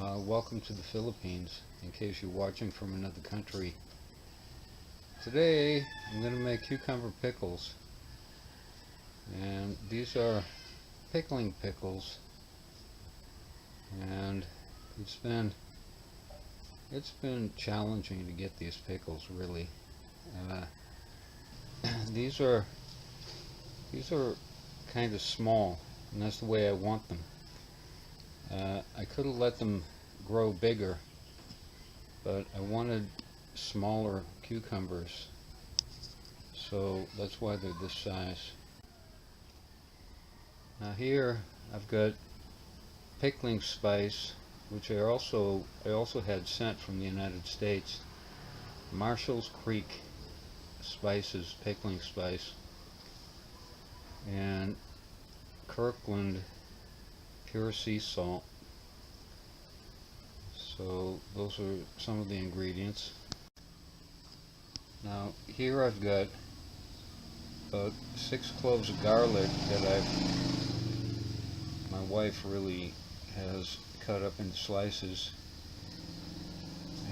Welcome to the Philippines, in case you're watching from another country. Today I'm going to make cucumber pickles, and these are pickling pickles, and it's been challenging to get these pickles, really. These are kind of small, and that's the way I want them. I could have let them grow bigger, but I wanted smaller cucumbers, so that's why they're this size. Now here I've got pickling spice, which I also had sent from the United States. Marshall's Creek spices, pickling spice, and Kirkland pure sea salt. So those are some of the ingredients. Now here I've got about 6 cloves of garlic that my wife really has cut up into slices,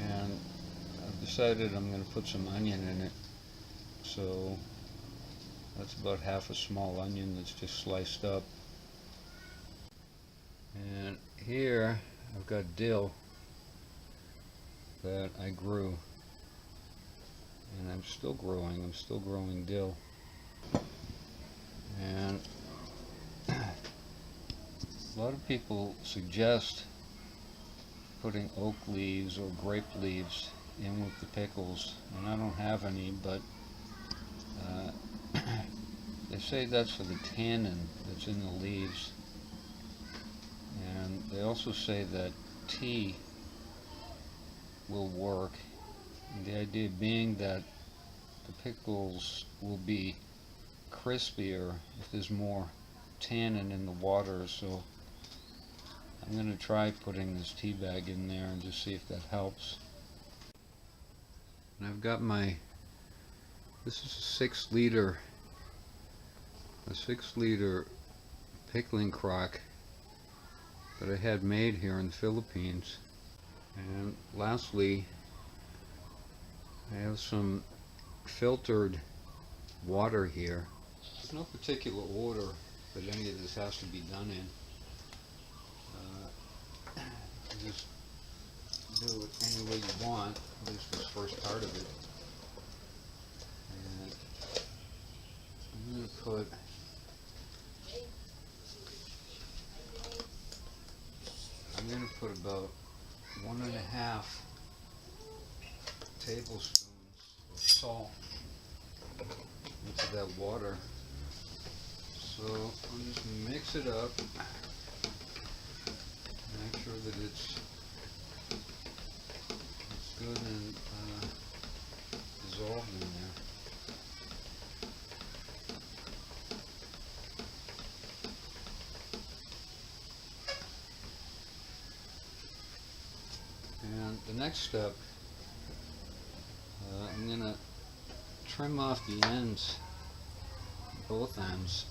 and I've decided I'm going to put some onion in it. So that's about half a small onion that's just sliced up. And here I've got dill that I grew, and I'm still growing dill. And a lot of people suggest putting oak leaves or grape leaves in with the pickles, and I don't have any, but they say that's for the tannin that's in the leaves. And they also say that tea will work. And the idea being that the pickles will be crispier if there's more tannin in the water. So I'm going to try putting this tea bag in there and just see if that helps. And I've got this is a 6 liter pickling crock that I had made here in the Philippines. And lastly, I have some filtered water here. There's no particular order that any of this has to be done in. Just do it any way you want, at least this first part of it. And I'm going to put about 1.5 tablespoons of salt into that water. So I'll just mix it up, make sure that it's good and dissolved in there. And the next step, I'm going to trim off the ends, both ends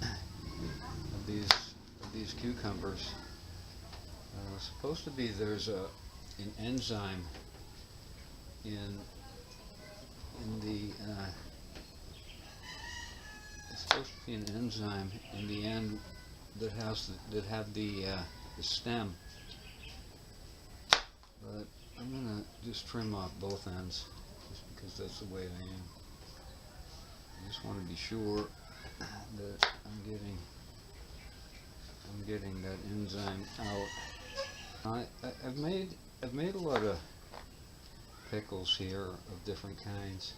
of these cucumbers. Supposed to be there's an enzyme in the it's supposed to be an enzyme in the end that have the stem. But I'm going to just trim off both ends, just because that's the way I am. I just want to be sure that I'm getting that enzyme out. I've made a lot of pickles here of different kinds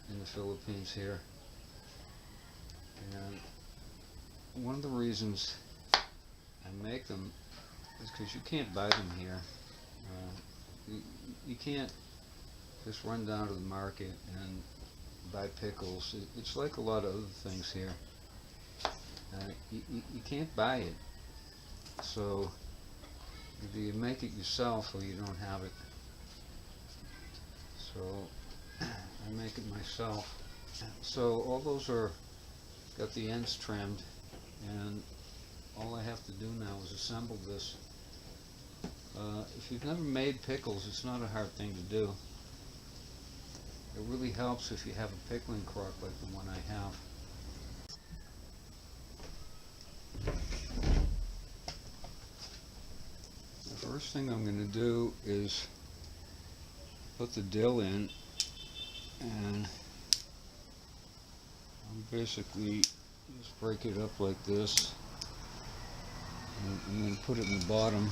in the Philippines here, and one of the reasons I make them is because you can't buy them here. You can't just run down to the market and buy pickles. It's like a lot of other things here. You can't buy it. So either you make it yourself or you don't have it. So I make it myself. So all those got the ends trimmed, and all I have to do now is assemble this. If you've never made pickles, it's not a hard thing to do. It really helps if you have a pickling crock like the one I have. The first thing I'm going to do is put the dill in, and I'm basically just break it up like this, and I'm going to put it in the bottom.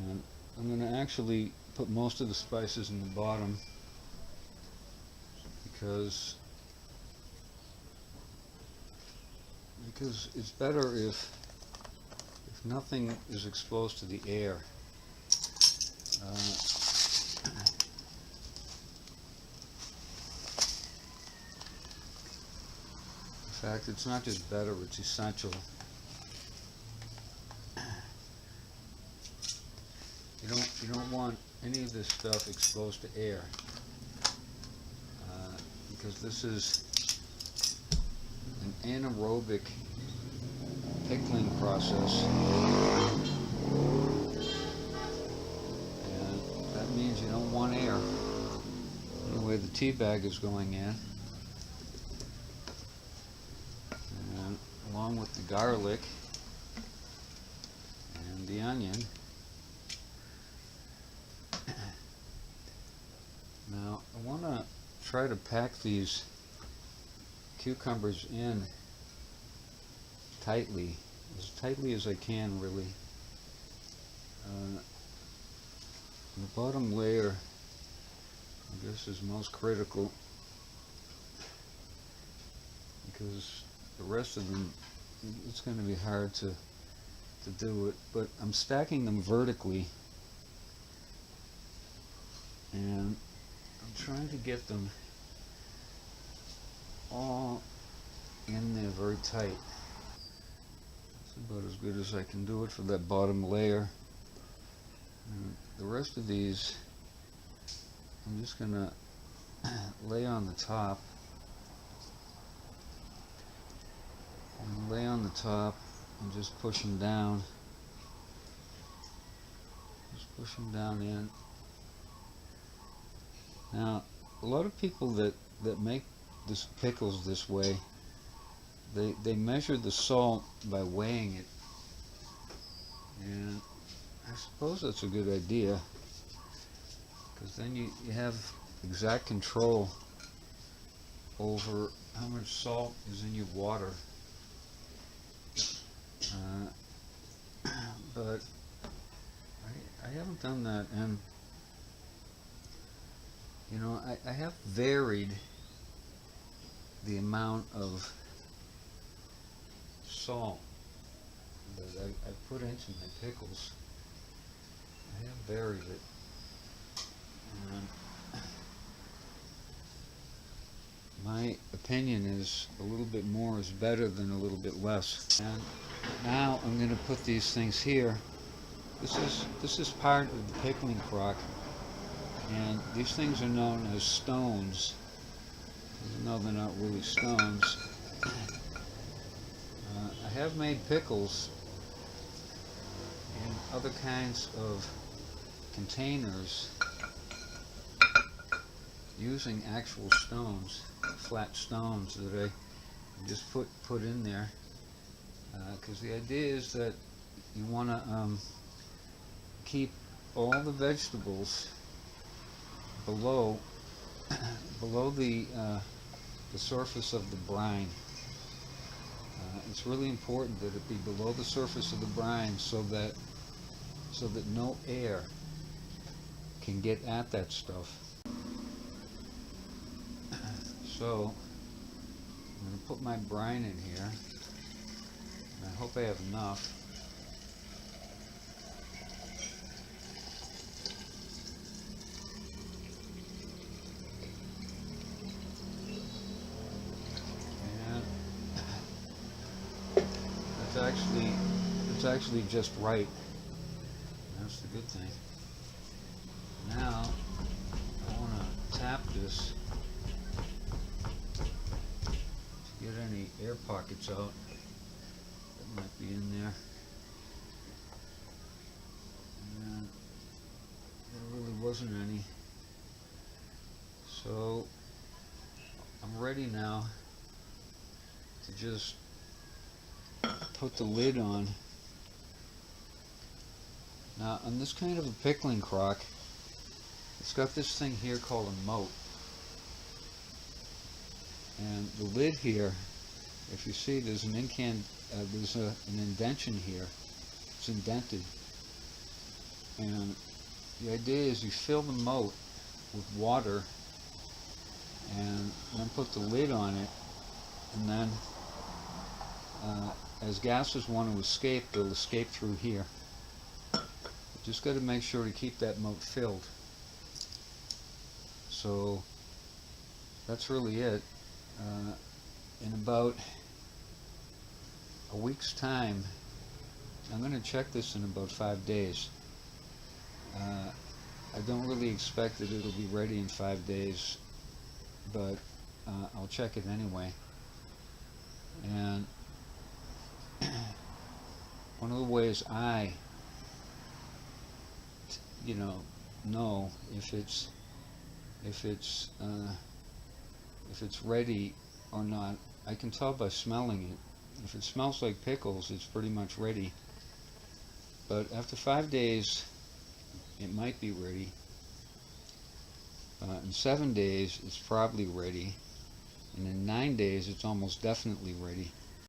And I'm going to actually put most of the spices in the bottom because it's better if nothing is exposed to the air. In fact, it's not just better, it's essential. You don't want any of this stuff exposed to air, because this is an anaerobic pickling process, and that means you don't want air. Anyway, the tea bag is going in, and along with the garlic and the onion. Now, I want to try to pack these cucumbers in tightly as I can, really. The bottom layer, I guess, is most critical because the rest of them, it's going to be hard to do it. But I'm stacking them vertically, and I'm trying to get them all in there very tight. That's about as good as I can do it for that bottom layer. And the rest of these, I'm just going to lay on the top. And lay on the top and just push them down. Just push them down in. Now, a lot of people that make this pickles this way, they measure the salt by weighing it, and I suppose that's a good idea, because then you have exact control over how much salt is in your water. But I haven't done that, and you know, I have varied the amount of salt that I put into my pickles. I have varied it. And my opinion is a little bit more is better than a little bit less. And now I'm going to put these things here. This is part of the pickling crock. And these things are known as stones, even though they're not really stones. I have made pickles in other kinds of containers using actual stones, flat stones that I just put in there. Because the idea is that you want to keep all the vegetables below the surface of the brine. It's really important that it be below the surface of the brine so that no air can get at that stuff. So I'm going to put my brine in here, and I hope I have enough. It's actually just right. That's the good thing. Now I want to tap this to get any air pockets out that might be in there. And there really wasn't any. So I'm ready now to just put the lid on. Now on this kind of a pickling crock, it's got this thing here called a moat. And the lid here, if you see, there's an indentation here. It's indented. And the idea is you fill the moat with water and then put the lid on it, and then as gases want to escape, they'll escape through here. You just got to make sure to keep that moat filled. So that's really it. In about a week's time, I'm going to check this in about 5 days. I don't really expect that it'll be ready in 5 days, but I'll check it anyway. And one of the ways I, know if it's ready or not, I can tell by smelling it. If it smells like pickles, it's pretty much ready. But after 5 days, it might be ready. In 7 days, it's probably ready. And in 9 days, it's almost definitely ready.